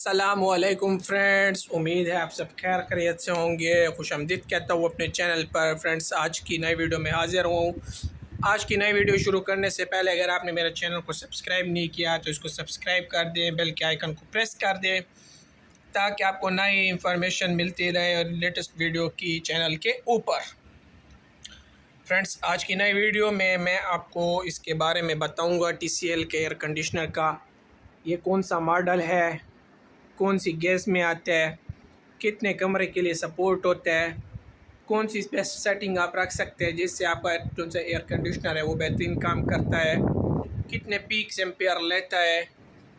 अस्सलामुअलैकुम फ्रेंड्स, उम्मीद है आप सब खैर खैरियत से होंगे। खुशामदीद कहता हूँ अपने चैनल पर। फ्रेंड्स, आज की नई वीडियो में हाज़िर हूँ। आज की नई वीडियो शुरू करने से पहले अगर आपने मेरे चैनल को सब्सक्राइब नहीं किया तो इसको सब्सक्राइब कर दें, बेल के आइकन को प्रेस कर दें ताकि आपको नई इंफॉर्मेशन मिलती रहे और लेटेस्ट वीडियो की चैनल के ऊपर। फ्रेंड्स, आज की नई वीडियो में मैं आपको इसके बारे में बताऊँगा TCL के एयर कंडीशनर का, ये कौन सा मॉडल है, कौन सी गैस में आता है, कितने कमरे के लिए सपोर्ट होता है, कौन सी बेस्ट सेटिंग आप रख सकते हैं जिससे आपका जो सा एयर कंडीशनर है वो बेहतरीन काम करता है, कितने पीक्स एम्पेयर लेता है,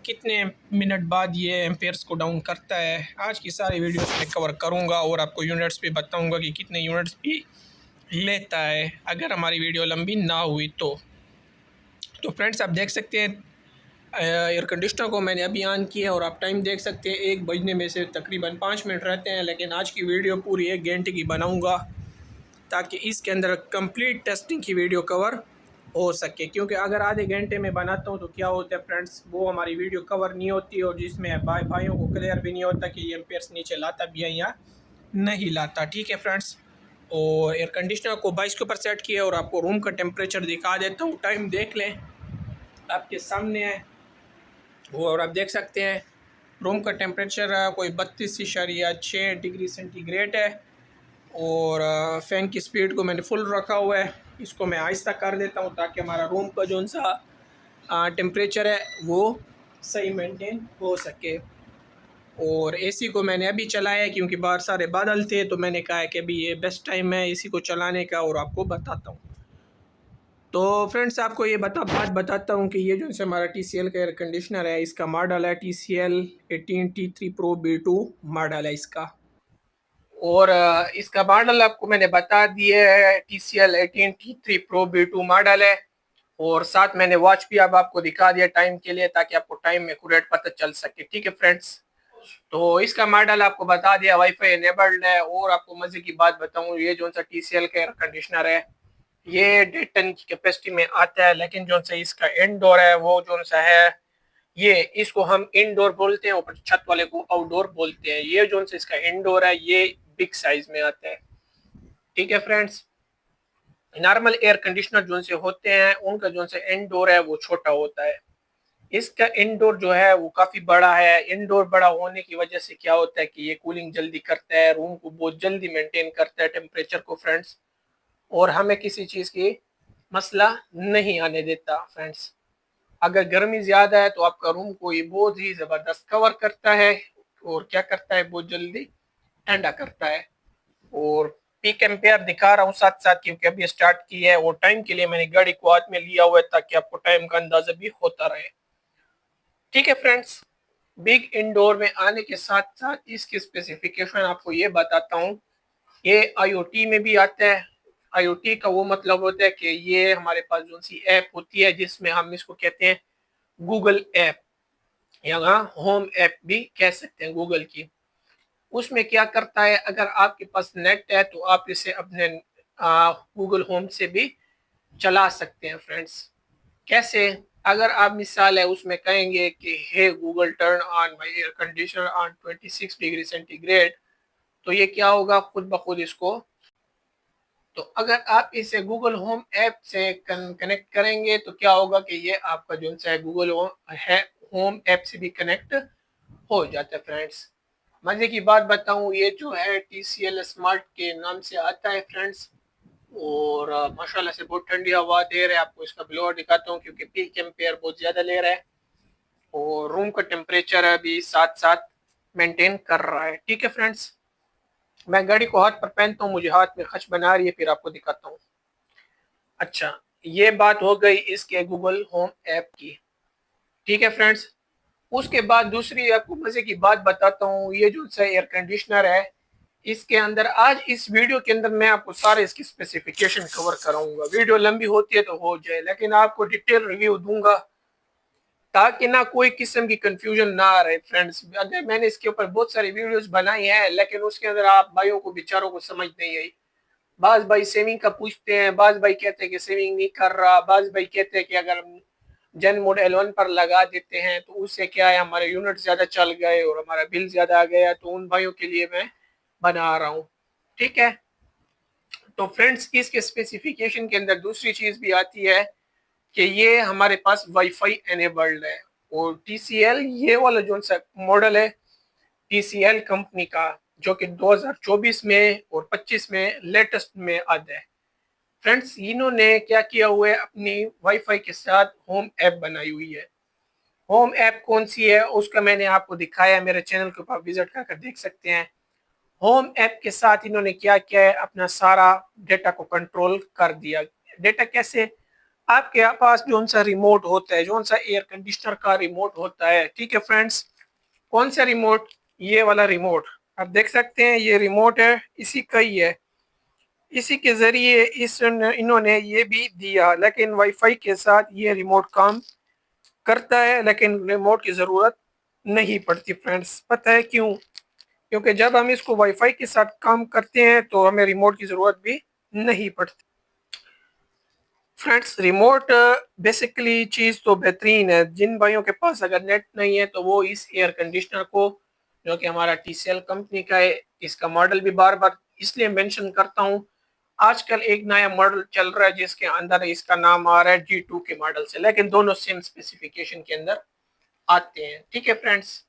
कितने मिनट बाद ये एम्पेयर्स को डाउन करता है। आज की सारी वीडियोस में कवर करूंगा और आपको यूनिट्स भी बताऊंगा कि कितने यूनिट्स भी लेता है अगर हमारी वीडियो लंबी ना हुई तो फ्रेंड्स, आप देख सकते हैं एयर कंडीशनर को मैंने अभी ऑन किया और आप टाइम देख सकते हैं 1 बजने में से तकरीबन 5 मिनट रहते हैं। लेकिन आज की वीडियो पूरी 1 घंटे की बनाऊंगा ताकि इसके अंदर कंप्लीट टेस्टिंग की वीडियो कवर हो सके, क्योंकि अगर आधे घंटे में बनाता हूं तो क्या होता है फ्रेंड्स, वो हमारी वीडियो कवर नहीं होती और जिसमें भाइयों को क्लियर भी नहीं होता कि ये एम्पेयर्स नीचे लाता भी है या नहीं लाता। ठीक है फ्रेंड्स, और एयर कंडीशनर को 22 के ऊपर सेट किया और आपको रूम का टेम्परेचर दिखा देता हूँ। टाइम देख लें, आपके सामने है और आप देख सकते हैं रूम का टेम्परेचर कोई 32.6 डिग्री सेंटीग्रेड है। और फ़ैन की स्पीड को मैंने फुल रखा हुआ है। इसको मैं आहिस्ता कर देता हूँ ताकि हमारा रूम का जो सा टेम्परेचर है वो सही मेंटेन हो सके। और एसी को मैंने अभी चलाया है क्योंकि बाहर सारे बादल थे, तो मैंने कहा है कि अभी ये बेस्ट टाइम है एसी को चलाने का और आपको बताता हूँ। तो फ्रेंड्स, आपको ये बात बताता हूँ कि ये जो है हमारा TCL का एयर कंडीशनर है, इसका मॉडल है TCL 18T3 Pro B2 model है इसका। और इसका मॉडल आपको मैंने बता दिया है, TCL 18T3 Pro B2 model है। और साथ मैंने वॉच भी अब आपको दिखा दिया टाइम के लिए ताकि आपको टाइम एक्यूरेट पता चल सके। ठीक है फ्रेंड्स, तो इसका मॉडल आपको बता दिया, वाईफाई एनेबल्ड है। और आपको मजे की बात बताऊं, ये जो सा TCL का एयर कंडीशनर है ये 1.5 टन की कैपेसिटी में आता है, लेकिन जो सा इसका इंडोर है वो जो सा है ये इसको हम इंडोर बोलते हैं, ऊपर छत वाले को आउटडोर बोलते हैं। ये जो सा इसका इंडोर है ये बिग साइज में आता है। ठीक है फ्रेंड्स, नॉर्मल एयर कंडीशनर जो से होते हैं उनका जो सा इंडोर है वो छोटा होता है। इसका इंडोर जो है वो काफी बड़ा है। इंडोर बड़ा होने की वजह से क्या होता है कि ये कूलिंग जल्दी करता है, रूम को बहुत जल्दी मेंटेन करता है टेम्परेचर को फ्रेंड्स, और हमें किसी चीज की मसला नहीं आने देता फ्रेंड्स। अगर गर्मी ज्यादा है तो आपका रूम को ये बहुत ही जबरदस्त कवर करता है और क्या करता है बहुत जल्दी ठंडा करता है। और पीक एम्पेयर दिखा रहा हूँ साथ साथ क्योंकि अभी स्टार्ट की है और टाइम के लिए मैंने गाड़ी को हाथ में लिया हुआ है ताकि आपको टाइम का अंदाजा भी होता रहे। ठीक है फ्रेंड्स, बिग इंडोर में आने के साथ साथ इसकी स्पेसिफिकेशन आपको ये बताता हूँ, ये IoT में भी आता है। IoT का वो मतलब होता है कि ये हमारे पास जो सी ऐप होती है जिसमें हम इसको कहते हैं गूगल ऐप या होम ऐप भी कह सकते हैं गूगल की। उसमें क्या करता है, अगर आपके पास नेट है तो आप इसे अपने गूगल होम से भी चला सकते हैं फ्रेंड्स। कैसे, अगर आप मिसाल है उसमें कहेंगे कि hey Google turn on my air conditioner on 26 degree centigrade, तो ये क्या होगा खुद ब खुद इसको। तो अगर आप इसे गूगल होम ऐप से कनेक्ट करेंगे तो क्या होगा कि ये आपका जो है गूगल होम ऐप से भी कनेक्ट हो जाता है फ्रेंड्स। मजे की बात बताऊं, ये जो है TCL स्मार्ट के नाम से आता है फ्रेंड्स। और माशाल्लाह से बहुत ठंडी हवा दे रहा है। आपको इसका ब्लोअर दिखाता हूँ क्योंकि पीक एम्पेयर बहुत ज्यादा ले रहा है और रूम का टेम्परेचर अभी साथ साथ मेंटेन कर रहा है। ठीक है फ्रेंड्स, मैं गाड़ी को हाथ पर पहनता हूँ, मुझे हाथ में खच बना रही है, फिर आपको दिखाता हूँ। अच्छा, ये बात हो गई इसके गूगल होम ऐप की। ठीक है फ्रेंड्स, उसके बाद दूसरी आपको मजे की बात बताता हूँ, ये जो सा एयर कंडीशनर है इसके अंदर आज इस वीडियो के अंदर मैं आपको सारे इसकी स्पेसिफिकेशन कवर कराऊंगा। वीडियो लंबी होती है तो हो जाए, लेकिन आपको डिटेल रिव्यू दूंगा ताकि ना कोई किस्म की कंफ्यूजन ना आ रहे फ्रेंड्स। अगर मैंने इसके ऊपर बहुत सारी वीडियोस बनाई हैं लेकिन उसके अंदर आप भाइयों को बेचारों को समझ नहीं आई। बाज भाई सेविंग का पूछते हैं, बाज भाई कहते हैं कि सेविंग नहीं कर रहा, बाज भाई कहते हैं कि अगर जेन मोड L1 पर लगा देते हैं तो उससे क्या है, हमारे यूनिट ज़्यादा चल गए और हमारा बिल ज़्यादा आ गया, तो उन भाइयों के लिए मैं बना रहा हूँ। ठीक है, तो फ्रेंड्स इसके स्पेसिफिकेशन के अंदर दूसरी चीज़ भी आती है कि ये हमारे पास वाईफाई एनेबल्ड है। और TCL ये वाला जो सा मॉडल है TCL कंपनी का, जो कि 2024 में और 25 में लेटेस्ट में आता है। फ्रेंड्स इन्होंने क्या किया हुआ है, अपनी वाईफाई के साथ होम ऐप बनाई हुई है। होम ऐप कौन सी है उसका मैंने आपको दिखाया, मेरे चैनल के ऊपर विजिट कर देख सकते हैं। होम ऐप के साथ इन्होंने क्या किया है, अपना सारा डेटा को कंट्रोल कर दिया। डेटा कैसे, आपके पास जो सा रिमोट होता है, जो सा एयर कंडीशनर का रिमोट होता है, ठीक है फ्रेंड्स, कौन सा रिमोट, ये वाला रिमोट आप देख सकते हैं, ये रिमोट है, इसी का ही है। इसी के ज़रिए इन्होंने ये भी दिया, लेकिन वाईफाई के साथ ये रिमोट काम करता है, लेकिन रिमोट की ज़रूरत नहीं पड़ती फ्रेंड्स। पता है क्यों? क्योंकि जब हम इसको वाईफाई के साथ काम करते हैं तो हमें रिमोट की ज़रूरत भी नहीं पड़ती। फ्रेंड्स रिमोट बेसिकली चीज़ तो बेहतरीन है। जिन भाइयों के पास अगर नेट नहीं है तो वो इस एयर कंडीशनर को, जो कि हमारा TCL कंपनी का है, इसका मॉडल भी बार बार इसलिए मेंशन करता हूँ, आजकल एक नया मॉडल चल रहा है जिसके अंदर इसका नाम आ रहा है G2 के मॉडल से, लेकिन दोनों सेम स्पेसिफिकेशन के अंदर आते हैं। ठीक है फ्रेंड्स,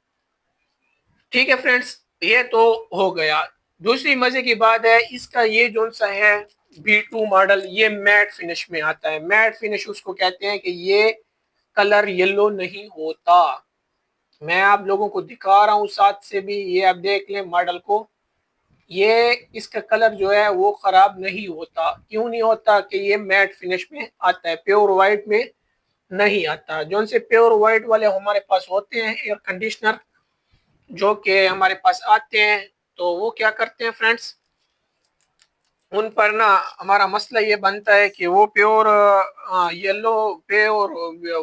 ठीक है फ्रेंड्स, ये तो हो गया। दूसरी मजे की बात है, इसका ये जो सा है B2 मॉडल, ये मैट फिनिश में आता है। मैट फिनिश उसको कहते हैं कि ये कलर येलो नहीं होता। मैं आप लोगों को दिखा रहा हूँ साथ से भी, ये आप देख लें मॉडल को, ये इसका कलर जो है वो खराब नहीं होता। क्यों नहीं होता? कि ये मैट फिनिश में आता है, प्योर वाइट में नहीं आता। जो से प्योर वाइट वाले हमारे पास होते हैं एयर कंडीशनर, जो कि हमारे पास आते हैं, तो वो क्या करते हैं फ्रेंड्स, उन पर ना हमारा मसला ये बनता है कि वो pure yellow pure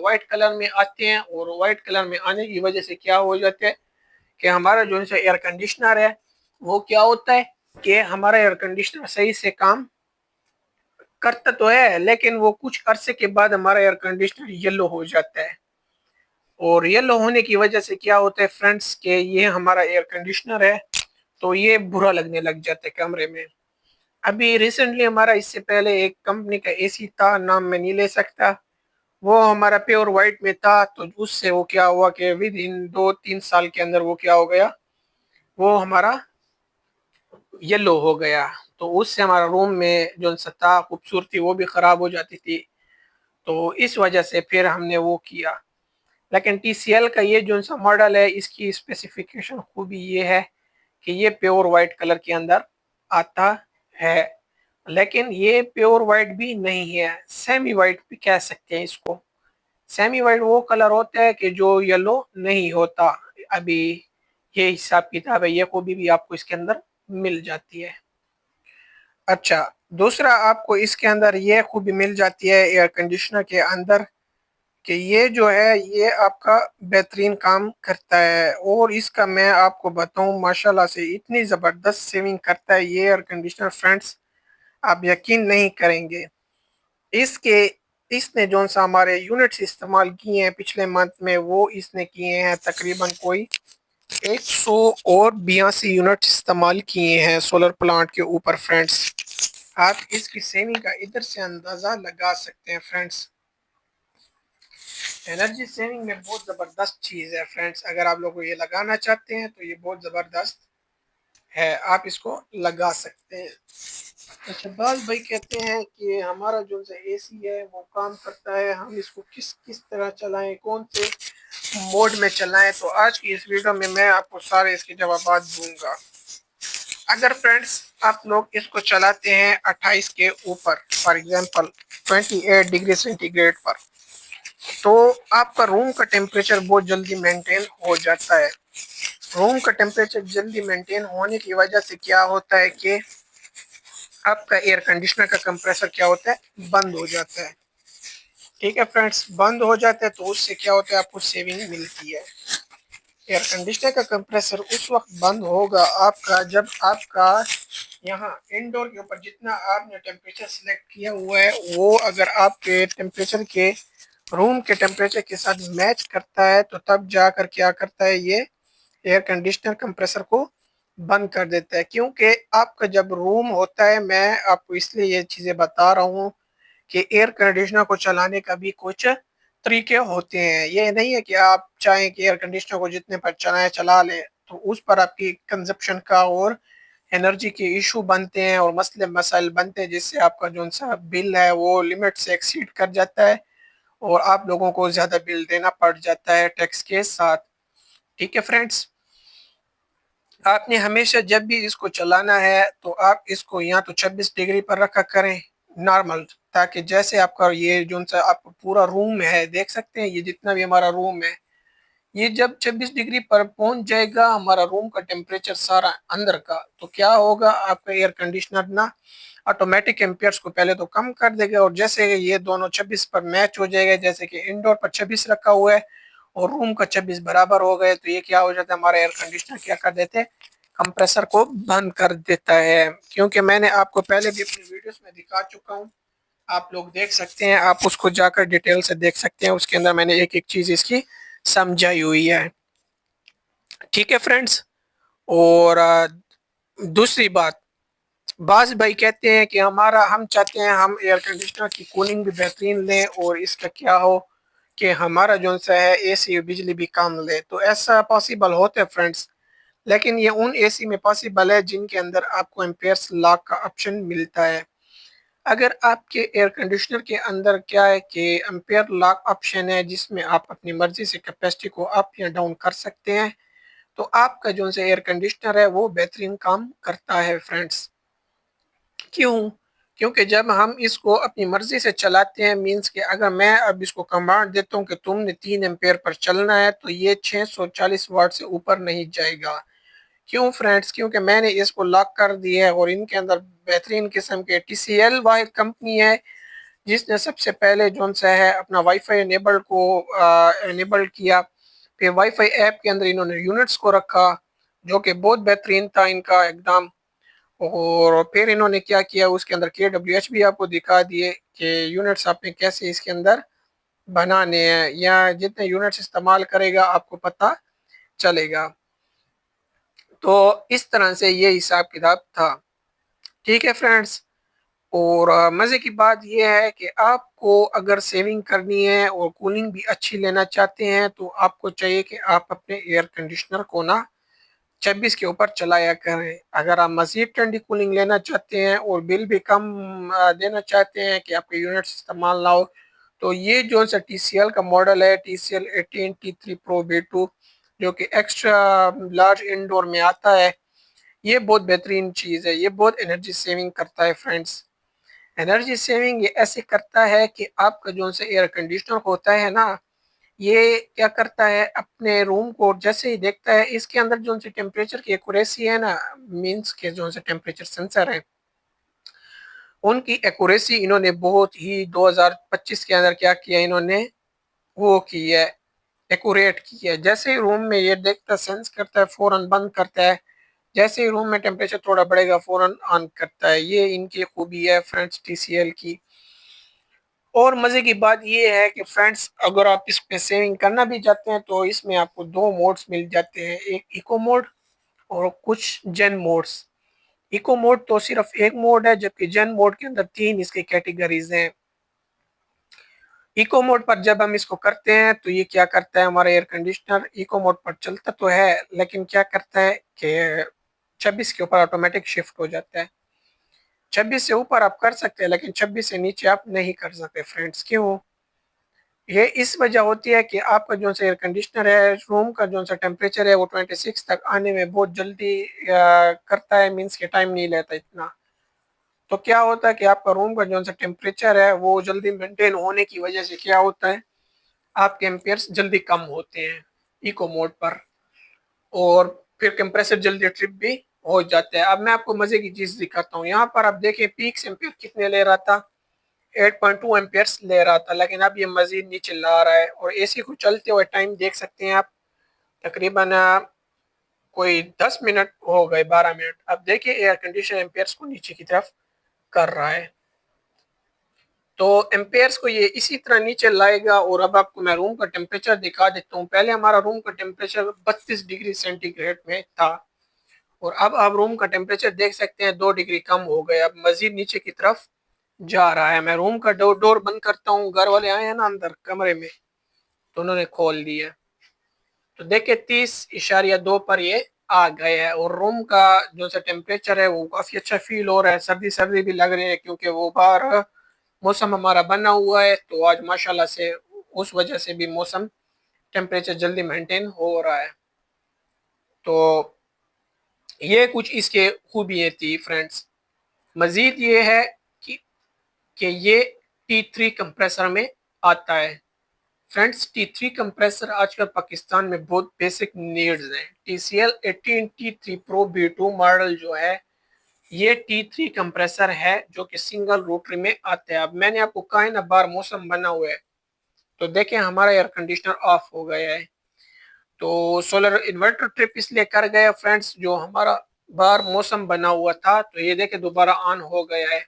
white colour में आते हैं, और वाइट कलर में आने की वजह से क्या हो जाता है कि हमारा जो है एयर कंडीशनर है वो क्या होता है कि हमारा एयर कंडीशनर सही से काम करता तो है, लेकिन वो कुछ अरसे के बाद हमारा एयर कंडीशनर येलो हो जाता है। और येलो होने की वजह से क्या होता है फ्रेंड्स के ये हमारा एयर कंडीशनर है तो ये बुरा लगने लग जाता है कमरे में। अभी रिसेंटली हमारा, इससे पहले एक कंपनी का AC था, नाम मैं नहीं ले सकता, वो हमारा प्योर वाइट में था, तो उससे वो क्या हुआ कि विद इन 2-3 साल के अंदर वो क्या हो गया, वो हमारा येलो हो गया। तो उससे हमारा रूम में जो था खूबसूरती वो भी ख़राब हो जाती थी, तो इस वजह से फिर हमने वो किया। लेकिन TCL का ये जो सा मॉडल है, इसकी स्पेसिफिकेशन खूबी ये है कि ये प्योर वाइट कलर के अंदर आता है, लेकिन ये प्योर वाइट भी नहीं है, सेमी वाइट भी कह सकते हैं इसको। सेमी वाइट वो कलर होता है कि जो येलो नहीं होता। अभी ये हिसाब किताब है, ये को भी आपको इसके अंदर मिल जाती है। अच्छा, दूसरा आपको इसके अंदर ये खूबी मिल जाती है एयर कंडीशनर के अंदर कि ये जो है ये आपका बेहतरीन काम करता है। और इसका मैं आपको बताऊं, माशाल्लाह से इतनी ज़बरदस्त सेविंग करता है ये एयर कंडीशनर फ्रेंड्स, आप यकीन नहीं करेंगे। इसके इसने जो सा हमारे यूनिट्स इस्तेमाल किए हैं पिछले मंथ में, वो इसने किए हैं तकरीबन कोई 182 यूनिट इस्तेमाल किए हैं सोलर प्लांट के ऊपर फ्रेंड्स। आप इसकी सेविंग का इधर से अंदाज़ा लगा सकते हैं फ्रेंड्स। एनर्जी सेविंग में बहुत ज़बरदस्त चीज़ है फ्रेंड्स, अगर आप लोग ये लगाना चाहते हैं तो ये बहुत ज़बरदस्त है, आप इसको लगा सकते हैं। अच्छा, बाल भाई कहते हैं कि हमारा जो AC है वो काम करता है, हम इसको किस किस तरह चलाएं, कौन से मोड में चलाएं। तो आज की इस वीडियो में मैं आपको सारे इसके जवाब दूंगा। अगर फ्रेंड्स आप लोग इसको चलाते हैं 28 के ऊपर, फॉर एग्जांपल 28 डिग्री सेंटीग्रेड पर, तो आपका रूम का टेम्परेचर बहुत जल्दी मेंटेन हो जाता है। रूम का टेम्परेचर जल्दी मेंटेन होने की वजह से क्या होता है कि आपका एयर कंडीशनर का कंप्रेसर क्या होता है, बंद हो जाता है। ठीक है फ्रेंड्स, बंद हो जाता है तो उससे क्या होता है, आपको सेविंग मिलती है। एयर कंडीशनर का कंप्रेसर उस वक्त बंद होगा आपका जब आपका यहाँ इंडोर के ऊपर जितना आपने टेम्परेचर सिलेक्ट किया हुआ है वो अगर आपके टेम्परेचर के रूम के टेम्परेचर के साथ मैच करता है तो तब जाकर क्या करता है, ये एयर कंडीशनर कंप्रेसर को बंद कर देता है। क्योंकि आपका जब रूम होता है, मैं आपको इसलिए ये चीज़ें बता रहा हूँ कि एयर कंडीशनर को चलाने का भी कुछ तरीके होते हैं। ये नहीं है कि आप चाहें कि एयर कंडीशनर को जितने पर चलाएं चला लें, तो उस पर आपकी कंजप्शन का और एनर्जी के इशू बनते हैं और मसले मसाइल बनते हैं, जिससे आपका जो सा बिल है वो लिमिट से एक्सीड कर जाता है और आप लोगों को ज़्यादा बिल देना पड़ जाता है टैक्स के साथ। ठीक है फ्रेंड्स, आपने हमेशा जब भी इसको चलाना है तो आप इसको या तो 26 डिग्री पर रखा करें नॉर्मल, ताकि जैसे आपका ये जो सा आप पूरा रूम है देख सकते हैं, ये जितना भी हमारा रूम है, ये जब 26 डिग्री पर पहुंच जाएगा हमारा रूम का टेम्परेचर सारा अंदर का, तो क्या होगा, आपका एयर कंडीशनर ना ऑटोमेटिक एम्पियर्स को पहले तो कम कर देगा और जैसे ये दोनों 26 पर मैच हो जाएगा, जैसे कि इंडोर पर 26 रखा हुआ है और रूम का 26 बराबर हो गए, तो ये क्या हो जाता है, हमारा एयर कंडीशनर क्या कर देते हैं, कंप्रेसर को बंद कर देता है। क्योंकि मैंने आपको पहले भी अपनी वीडियोस में दिखा चुका हूँ, आप लोग देख सकते हैं, आप उसको जाकर डिटेल से देख सकते हैं, उसके अंदर मैंने एक एक चीज़ इसकी समझाई हुई है। ठीक है फ्रेंड्स, और दूसरी बात, बाज भाई कहते हैं कि हम चाहते हैं हम एयर कंडीशनर की कूलिंग भी बेहतरीन लें और इसका क्या हो कि हमारा जो सा है एसी बिजली भी कम ले, तो ऐसा पॉसिबल होता है फ्रेंड्स, लेकिन ये उन एसी में पॉसिबल है जिनके अंदर आपको एम्पेयर्स लॉक का ऑप्शन मिलता है। अगर आपके एयर कंडीशनर के अंदर क्या है कि एम्पेयर लॉक ऑप्शन है, जिसमें आप अपनी मर्जी से कैपेसिटी को अप या डाउन कर सकते हैं, तो आपका जो सा एयर कंडीशनर है वो बेहतरीन काम करता है फ्रेंड्स। क्यों? क्योंकि जब हम इसको अपनी मर्जी से चलाते हैं, मीन्स कि अगर मैं अब इसको कमांड देता हूँ कि तुमने 3 एम्पेयर पर चलना है, तो ये 640 वाट से ऊपर नहीं जाएगा। क्यों फ्रेंड्स? क्योंकि मैंने इसको लॉक कर दिया है और इनके अंदर बेहतरीन किस्म के TCL वाहिद कंपनी है जिसने सबसे पहले जो सा है अपना वाईफाई एनेबल्ड को एनेबल्ड किया। फिर वाईफाई ऐप के अंदर इन्होंने यूनिट्स को रखा, जो कि बहुत बेहतरीन था इनका एकदम। और फिर इन्होंने क्या किया, उसके अंदर KWH भी आपको दिखा दिए कि यूनिट्स आपने कैसे इसके अंदर बनाने हैं, या जितने यूनिट्स इस्तेमाल करेगा आपको पता चलेगा। तो इस तरह से ये हिसाब किताब था। ठीक है फ्रेंड्स, और मज़े की बात यह है कि आपको अगर सेविंग करनी है और कूलिंग भी अच्छी लेना चाहते हैं, तो आपको चाहिए कि आप अपने एयर कंडीशनर को ना 26 के ऊपर चलाया करें। अगर आप मज़ीद ठंडी कूलिंग लेना चाहते हैं और बिल भी कम देना चाहते हैं कि आपके यूनिट्स इस्तेमाल ना हो, तो ये जो सा TCL का मॉडल है, TCL 18T3 Pro V2, जो कि एक्स्ट्रा लार्ज इंडोर में आता है, ये बहुत बेहतरीन चीज़ है। ये बहुत एनर्जी सेविंग करता है फ्रेंड्स। एनर्जी सेविंग ये ऐसे करता है कि आपका जो सा एयर कंडीशनर होता है ना, ये क्या करता है, अपने रूम को जैसे ही देखता है, इसके अंदर जो सी टेम्परेचर की एक्यूरेसी है ना, मीन्स के जो से टेम्परेचर सेंसर है, उनकी एक्यूरेसी इन्होंने बहुत ही 2025 के अंदर क्या किया, इन्होंने वो की है, एक्यूरेट की है। जैसे ही रूम में ये देखता सेंस करता है फौरन बंद करता है, जैसे ही रूम में टेम्परेचर थोड़ा बढ़ेगा फौरन ऑन करता है। ये इनकी खूबी है फ्रेंड्स TCL की। और मज़े की बात ये है कि फ्रेंड्स, अगर आप इस पे सेविंग करना भी चाहते हैं तो इसमें आपको दो मोड्स मिल जाते हैं, एक इको मोड और कुछ जेन मोड्स। इको मोड तो सिर्फ एक मोड है, जबकि जेन मोड के अंदर 3 इसके कैटेगरीज हैं। इको मोड पर जब हम इसको करते हैं तो ये क्या करता है, हमारा एयर कंडीशनर इको मोड पर चलता तो है, लेकिन क्या करता है कि 26 के ऊपर ऑटोमेटिक शिफ्ट हो जाता है। 26 से ऊपर आप कर सकते हैं, लेकिन 26 से नीचे आप नहीं कर सकते फ्रेंड्स। क्यों? ये इस वजह होती है कि आपका जो सा एयर कंडीशनर है, रूम का जो सा टेम्परेचर है वो 26 तक आने में बहुत जल्दी करता है, मीन्स के टाइम नहीं लेता इतना। तो क्या होता है कि आपका रूम का जो सा टेम्परेचर है वो जल्दी मेंटेन होने की वजह से क्या होता है, आपके एम्पियर्स जल्दी कम होते हैं इको मोड पर, और फिर कंप्रेसर जल्दी ट्रिप भी हो जाता है। अब मैं आपको मजे की चीज दिखाता हूँ, यहाँ पर आप देखें पीक एम्पियर कितने ले रहा था, 8.2 एम्पियर्स ले रहा था, लेकिन अब ये मजीद नीचे ला रहा है। और एसी को चलते हुए टाइम देख सकते हैं आप, तकरीबन कोई 10 मिनट हो गए, 12 मिनट। अब देखिए एयर कंडीशन एम्पियर्स को नीचे की तरफ कर रहा है। तो एम्पेयर्स को ये इसी तरह नीचे लाएगा। और अब आपको मैं रूम का टेम्परेचर दिखा देता हूँ। पहले हमारा रूम का टेम्परेचर 32 डिग्री सेंटीग्रेड में था और अब आप रूम का टेम्परेचर देख सकते हैं 2 डिग्री कम हो गया। अब मजीद नीचे की तरफ जा रहा है। मैं रूम का डोर बंद करता हूँ। घर वाले आए हैं ना अंदर कमरे में, तो उन्होंने खोल दिया। तो देखिए 30.2 पर ये आ गए हैं और रूम का जो सा टेम्परेचर है वो काफ़ी अच्छा फील हो रहा है। सर्दी सर्दी भी लग रही है क्योंकि वो बाहर मौसम हमारा बना हुआ है। तो आज माशाल्लाह से उस वजह से भी मौसम टेम्परेचर जल्दी मेंटेन हो रहा है। तो ये कुछ इसके खूबियाँ थी फ्रेंड्स। मज़ीद ये है कि ये T3 कंप्रेसर में आता है। फ्रेंड्स T3 कंप्रेसर आजकल पाकिस्तान में बहुत बेसिक नीड्स हैं। TCL 18 T3 Pro B2 model जो है ये T3 कंप्रेसर है जो कि सिंगल रोटरी में आता है। अब मैंने आपको कहा है ना बाहर मौसम बना हुआ है, तो देखें हमारा एयर कंडीशनर ऑफ हो गया है। तो सोलर इन्वर्टर ट्रिप इसलिए कर गया फ्रेंड्स, जो हमारा बाहर मौसम बना हुआ था। तो ये देखें दोबारा ऑन हो गया है।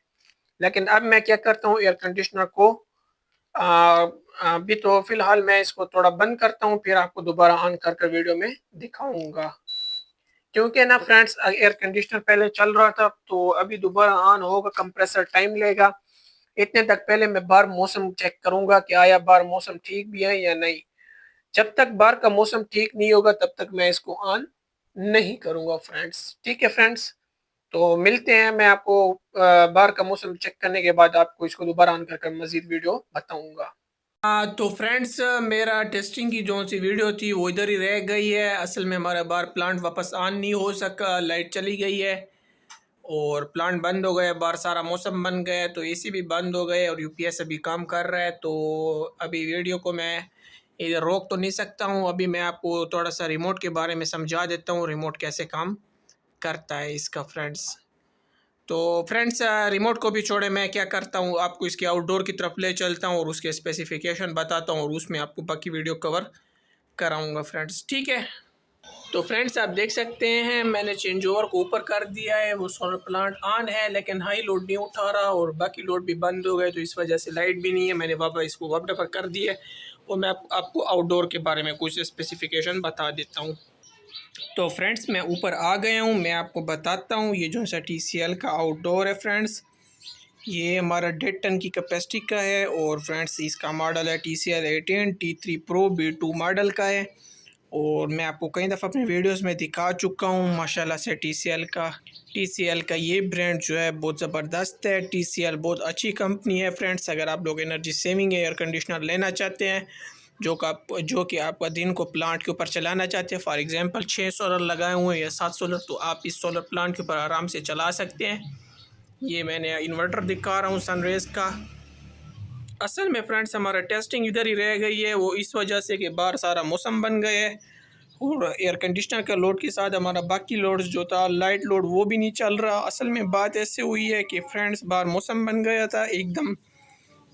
लेकिन अब मैं क्या करता हूँ, एयर कंडीशनर को अभी तो फिलहाल मैं इसको थोड़ा बंद करता हूँ, फिर आपको दोबारा ऑन कर कर वीडियो में दिखाऊंगा। क्योंकि ना फ्रेंड्स एयर कंडीशनर पहले चल रहा था, तो अभी दोबारा ऑन होगा, कंप्रेसर टाइम लेगा। इतने तक पहले मैं बाहर मौसम चेक करूंगा कि आया बाहर मौसम ठीक भी है या नहीं। जब तक बाहर का मौसम ठीक नहीं होगा तब तक मैं इसको ऑन नहीं करूंगा फ्रेंड्स। ठीक है फ्रेंड्स, तो मिलते हैं। मैं आपको बाहर का मौसम चेक करने के बाद आपको इसको दोबारा ऑन कर मजीद वीडियो बताऊंगा। तो फ्रेंड्स मेरा टेस्टिंग की जो सी वीडियो थी वो इधर ही रह गई है। असल में हमारा बाहर प्लांट वापस ऑन नहीं हो सका, लाइट चली गई है और प्लांट बंद हो गया। बाहर सारा मौसम बन गया है, तो एसी भी बंद हो गए और यूपीएस अभी काम कर रहा है। तो अभी वीडियो को मैं इधर रोक तो नहीं सकता हूँ। अभी मैं आपको थोड़ा सा रिमोट के बारे में समझा देता हूँ, रिमोट कैसे काम करता है इसका फ्रेंड्स। तो फ्रेंड्स रिमोट को भी छोड़े, मैं क्या करता हूँ आपको इसके आउटडोर की तरफ ले चलता हूँ और उसके स्पेसिफिकेशन बताता हूँ और उसमें आपको बाकी वीडियो कवर कराऊँगा फ्रेंड्स। ठीक है, तो फ्रेंड्स आप देख सकते हैं मैंने चेंज ओवर को ऊपर कर दिया है। वो सोलर प्लांट ऑन है लेकिन हाई लोड नहीं उठा रहा और बाकी लोड भी बंद हो गए, तो इस वजह से लाइट भी नहीं है। मैंने वापस इसको वापस कर दिया है और मैं आपको आउटडोर के बारे में कुछ स्पेसिफिकेशन बता देता हूँ। तो फ्रेंड्स मैं ऊपर आ गया हूँ, मैं आपको बताता हूँ। ये जो सा TCL का आउटडोर है फ्रेंड्स, ये हमारा 1.5 टन की कैपेसिटी का है और फ्रेंड्स इसका मॉडल है TCL 18 T3 Pro B2 model का है। और मैं आपको कई दफ़ा अपने वीडियोस में दिखा चुका हूँ माशाल्लाह से TCL का ये ब्रांड जो है बहुत ज़बरदस्त है। TCL बहुत अच्छी कंपनी है फ्रेंड्स। अगर आप लोग एनर्जी सेविंग एयर कंडीशनर लेना चाहते हैं जो कि आपका दिन को प्लांट के ऊपर चलाना चाहते हैं, फॉर एग्ज़ाम्पल 6 सोलर लगाए हुए हैं या 7 सोलर, तो आप इस सोलर प्लांट के ऊपर आराम से चला सकते हैं। ये मैंने इन्वर्टर दिखा रहा हूँ सनरेज का। असल में फ्रेंड्स हमारा टेस्टिंग इधर ही रह गई है, वो इस वजह से कि बाहर सारा मौसम बन गया है और एयर कंडीशनर का लोड के साथ हमारा बाकी लोड्स जो था लाइट लोड वो भी नहीं चल रहा। असल में बात ऐसे हुई है कि फ्रेंड्स बाहर मौसम बन गया था एकदम,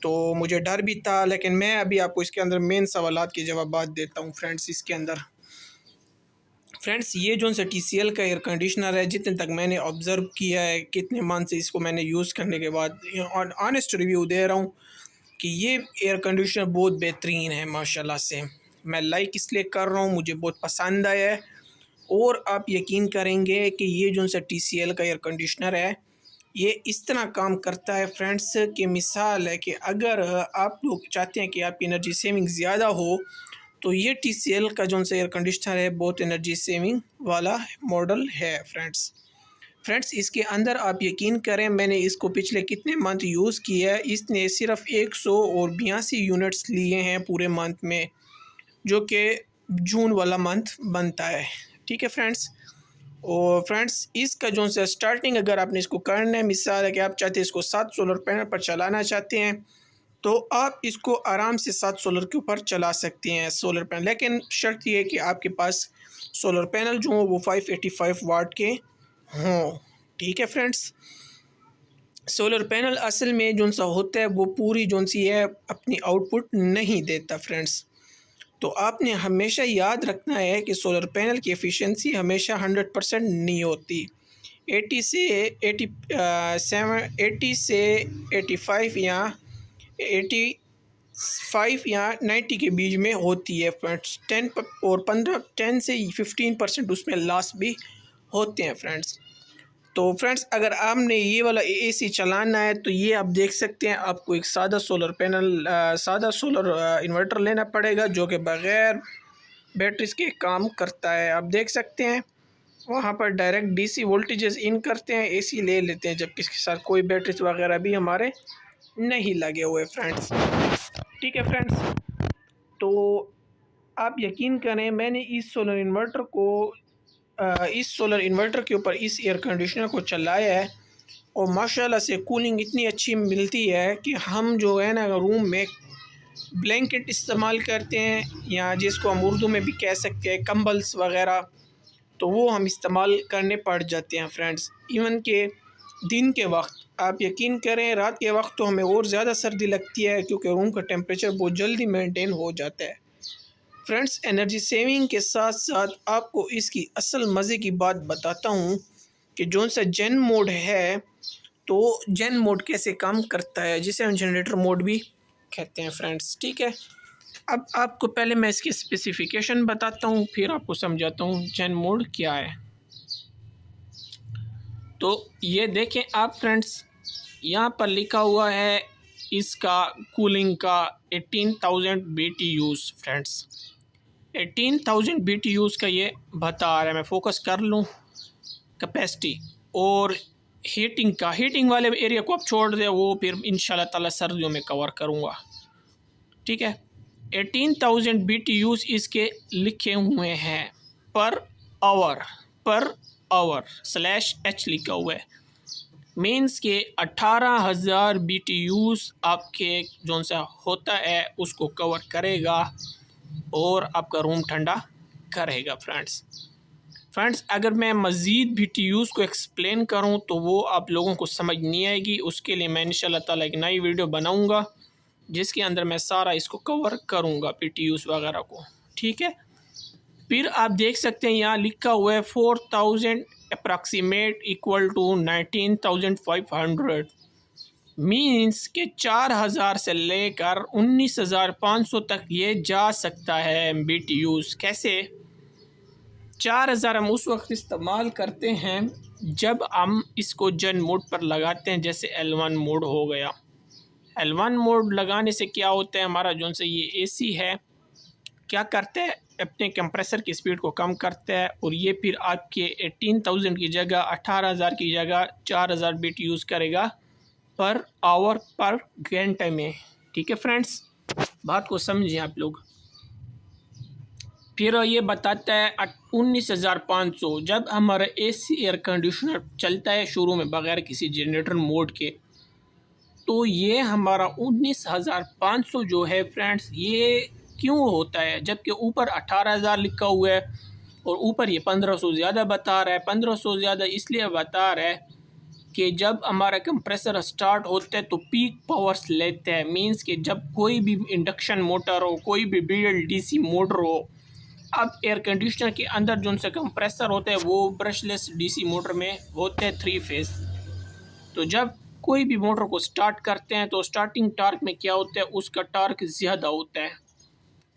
तो मुझे डर भी था। लेकिन मैं अभी आपको इसके अंदर मेन सवालात के जवाब देता हूँ फ्रेंड्स। इसके अंदर फ्रेंड्स ये जो सा TCL का एयर कंडीशनर है, जितने तक मैंने ऑब्ज़र्व किया है, कितने मंथ से इसको मैंने यूज़ करने के बाद ऑनेस्ट रिव्यू दे रहा हूँ कि ये एयर कंडीशनर बहुत बेहतरीन है माशाल्लाह से। मैं लाइक इसलिए कर रहा हूँ, मुझे बहुत पसंद आया है। और आप यकीन करेंगे कि ये जो सा TCL का एयर कंडीशनर है ये इस तरह काम करता है फ्रेंड्स कि मिसाल है कि अगर आप लोग चाहते हैं कि आपकी एनर्जी सेविंग ज़्यादा हो, तो ये TCL का जो सा एयर कंडीशनर है बहुत एनर्जी सेविंग वाला मॉडल है फ्रेंड्स। इसके अंदर आप यकीन करें मैंने इसको पिछले कितने मंथ यूज़ किया है, इसने सिर्फ 182 यूनिट्स लिए हैं पूरे मंथ में, जो कि जून वाला मंथ बनता है। ठीक है फ्रेंड्स। और फ्रेंड्स इसका जो सा स्टार्टिंग अगर आपने इसको करना है, मिसाल है कि आप चाहते हैं इसको 7 सोलर पैनल पर चलाना चाहते हैं, तो आप इसको आराम से 7 सोलर के ऊपर चला सकते हैं सोलर पैनल। लेकिन शर्त ये है कि आपके पास सोलर पैनल जो हो वो 585 वाट के हों। ठीक है फ्रेंड्स। सोलर पैनल असल में जो सा होता है वो पूरी जो सी है अपनी आउटपुट नहीं देता फ्रेंड्स। तो आपने हमेशा याद रखना है कि सोलर पैनल की एफिशिएंसी हमेशा 100% नहीं होती। 80 से 85 या 85 या 90 के बीच में होती है फ्रेंड्स। 10 से 15% उसमें लॉस भी होते हैं फ्रेंड्स। तो फ्रेंड्स अगर आपने ये वाला एसी चलाना है तो ये आप देख सकते हैं, आपको एक सादा सोलर इन्वर्टर लेना पड़ेगा जो कि बग़ैर बैटरीज के काम करता है। आप देख सकते हैं वहाँ पर डायरेक्ट डीसी वोल्टेजेस इन करते हैं, एसी ले लेते हैं, जबकि इसके साथ कोई बैटरीज वगैरह भी हमारे नहीं लगे हुए फ्रेंड्स। ठीक है फ्रेंड्स, तो आप यकीन करें मैंने इस सोलर इन्वर्टर के ऊपर इस एयर कंडीशनर को चलाया है और माशाल्लाह से कूलिंग इतनी अच्छी मिलती है कि हम जो है ना रूम में ब्लैंकेट इस्तेमाल करते हैं या जिसको हम उर्दू में भी कह सकते हैं कंबल्स वगैरह, तो वो हम इस्तेमाल करने पड़ जाते हैं फ्रेंड्स। इवन के दिन के वक्त आप यकीन करें, रात के वक्त तो हमें और ज़्यादा सर्दी लगती है क्योंकि रूम का टेम्परेचर बहुत जल्दी मेंटेन हो जाता है फ्रेंड्स। एनर्जी सेविंग के साथ साथ आपको इसकी असल मज़े की बात बताता हूँ कि जो सा जेन मोड है, तो जेन मोड कैसे काम करता है, जिसे हम जनरेटर मोड भी कहते हैं फ्रेंड्स। ठीक है, अब आपको पहले मैं इसकी स्पेसिफिकेशन बताता हूँ, फिर आपको समझाता हूँ जेन मोड क्या है। तो ये देखें आप फ्रेंड्स, यहाँ पर लिखा हुआ है इसका कूलिंग का 18,000 BTUs फ्रेंड्स। 18,000 BTUs का ये बता रहा है। मैं फोकस कर लूँ कैपेसिटी। और हीटिंग वाले एरिया को आप छोड़ दें, वो फिर इंशाल्लाह ताला सर्दियों में कवर करूँगा। ठीक है, 18,000 BTUs इसके लिखे हुए हैं पर आवर /H लिखा हुआ है। मीन्स के 18,000 BTUs आपके जो सा होता है उसको कवर करेगा और आपका रूम ठंडा करेगा फ्रेंड्स। अगर मैं मज़ीद BTUs को एक्सप्लेन करूं तो वो आप लोगों को समझ नहीं आएगी। उसके लिए मैं इंशाल्लाह ताला एक नई वीडियो बनाऊंगा जिसके अंदर मैं सारा इसको कवर करूंगा BTUs वगैरह को। ठीक है, फिर आप देख सकते हैं यहाँ लिखा हुआ है 4,000 अप्रॉक्सीमेट इक्वल टू 19,500। मीन्स के 4,000 से लेकर 19,500 तक ये जा सकता है BTUs। कैसे? 4,000 हम उस वक्त इस्तेमाल करते हैं जब हम इसको जेन मोड पर लगाते हैं, जैसे L1 मोड हो गया। L1 मोड लगाने से क्या होता है, हमारा जो से ये AC है क्या करते हैं, अपने कंप्रेसर की स्पीड को कम करता है और ये फिर आपके 18,000 की जगह 18,000 की जगह 4,000 BTUs करेगा पर आवर पर घंटे में। ठीक है फ्रेंड्स, बात को समझिए आप लोग। फिर ये बताता है 19,500 जब हमारा AC एयर कंडीशनर चलता है शुरू में बगैर किसी जनरेटर मोड के, तो ये हमारा 19,500 जो है फ्रेंड्स, ये क्यों होता है जबकि ऊपर 18,000 लिखा हुआ है और ऊपर ये 1,500 ज़्यादा बता रहा है। 1,500 ज़्यादा इसलिए बता रहा है कि जब हमारा कंप्रेसर स्टार्ट होता है तो पीक पावर्स लेते हैं। मींस कि जब कोई भी इंडक्शन मोटर हो, कोई भी BLDC मोटर हो, अब एयर कंडीशनर के अंदर जो उनसे कंप्रेसर होता है वो ब्रशलेस DC मोटर में होते हैं 3 फेस। तो जब कोई भी मोटर को स्टार्ट करते हैं तो स्टार्टिंग टार्क में क्या होता है, उसका टार्क ज़्यादा होता है।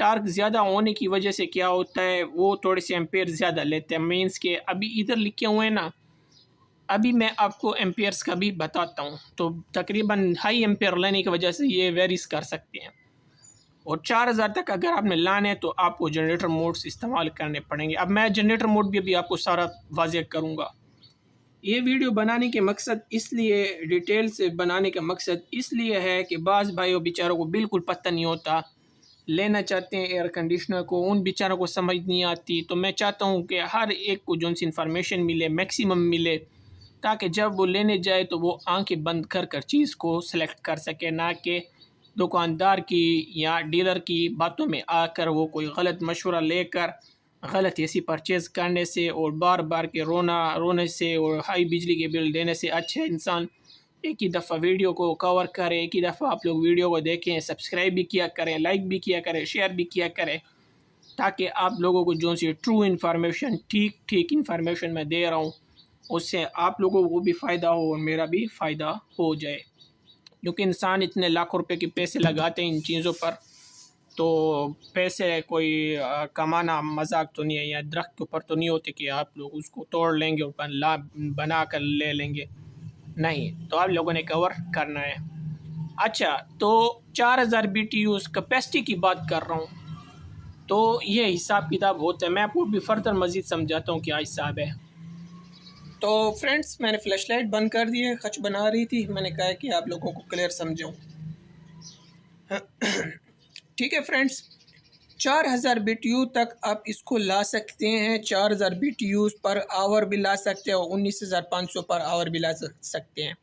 टार्क ज़्यादा होने की वजह से क्या होता है, वो थोड़े से एम्पेयर ज़्यादा लेते हैं। मीन्स के अभी इधर लिखे हुए हैं ना, अभी मैं आपको एम्पेयर्स का भी बताता हूँ। तो तकरीबन हाई एम्पेयर लेने की वजह से ये वेरीज कर सकते हैं और 4,000 तक अगर आपने लाने तो आपको जनरेटर मोड्स इस्तेमाल करने पड़ेंगे। अब मैं जनरेटर मोड भी अभी आपको सारा वाज़ेह करूँगा। ये वीडियो बनाने के मकसद इसलिए, डिटेल से बनाने का मकसद इसलिए है कि बाज़ भाइयों बेचारों को बिल्कुल पता नहीं होता, लेना चाहते हैं एयर कंडीशनर को, उन बेचारों को समझ नहीं आती। तो मैं चाहता हूँ कि हर एक को जो सी इन्फॉर्मेशन मिले, मैक्सिमम मिले, ताकि जब वो लेने जाए तो वो आंखें बंद कर कर चीज़ को सिलेक्ट कर सके, ना कि दुकानदार की या डीलर की बातों में आकर वो कोई गलत मशवरा लेकर गलत एसी परचेज़ करने से और बार बार के रोने से और हाई बिजली के बिल देने से अच्छा इंसान एक ही दफ़ा वीडियो को कवर करें। एक ही दफ़ा आप लोग वीडियो को देखें, सब्सक्राइब भी किया करें, लाइक भी किया करें, शेयर भी किया करें, ताकि आप लोगों को जो सी ट्रू इन्फॉर्मेशन, ठीक इन्फॉर्मेशन मैं दे रहा हूँ, उससे आप लोगों को भी फ़ायदा हो और मेरा भी फ़ायदा हो जाए। क्योंकि इंसान इतने लाखों रुपए के पैसे लगाते हैं इन चीज़ों पर, तो पैसे कोई कमाना मजाक तो नहीं है। या दरख्त के ऊपर तो नहीं होते कि आप लोग उसको तोड़ लेंगे और बना कर ले लेंगे, नहीं, तो आप लोगों ने कवर करना है। अच्छा, तो 4000 BTUs कैपेसिटी की बात कर रहा हूँ, तो ये हिसाब किताब होता है। मैं आपको भी फर्दर मज़ीद समझाता हूँ क्या हिसाब है। तो फ्रेंड्स, मैंने फ्लैश लाइट बंद कर दी है, खच बना रही थी, मैंने कहा कि आप लोगों को क्लियर समझाऊँ। ठीक है फ्रेंड्स, 4000 BTU तक आप इसको ला सकते हैं। 4000 BTU पर आवर भी ला सकते हैं और 19500 पर आवर भी ला सकते हैं।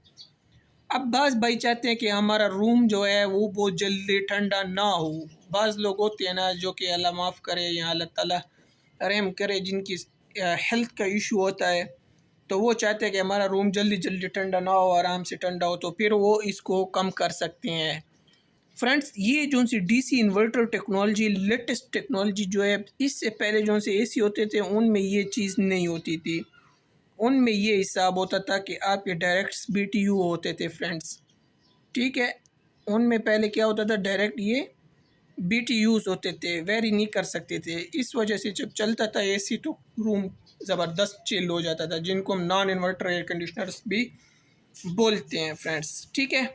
अब बाज़ भाई चाहते हैं कि हमारा रूम जो है वो बहुत जल्दी ठंडा ना हो। बाज़ लोग होते हैं ना जो कि अल्लाह माफ़ करे या अल्लाह ताला रहम करे, जिनकी हेल्थ का इशू होता है, तो वो चाहते हैं कि हमारा रूम जल्दी जल्दी ठंडा ना हो, आराम से ठंडा हो, तो फिर वो इसको कम कर सकते हैं। फ्रेंड्स, ये जो सी DC inverter technology latest technology जो है, इससे पहले जो से AC होते थे उनमें ये चीज़ नहीं होती थी। उनमें ये हिसाब होता था कि आपके डायरेक्ट BTU होते थे फ्रेंड्स, ठीक है। उनमें पहले क्या होता था, डायरेक्ट ये BTUs होते थे, वेरी नहीं कर सकते थे। इस वजह से जब चलता था AC तो रूम ज़बरदस्त चिल हो जाता था, जिनको हम नॉन इन्वर्टर एयर कंडीशनर्स भी बोलते हैं फ्रेंड्स, ठीक है।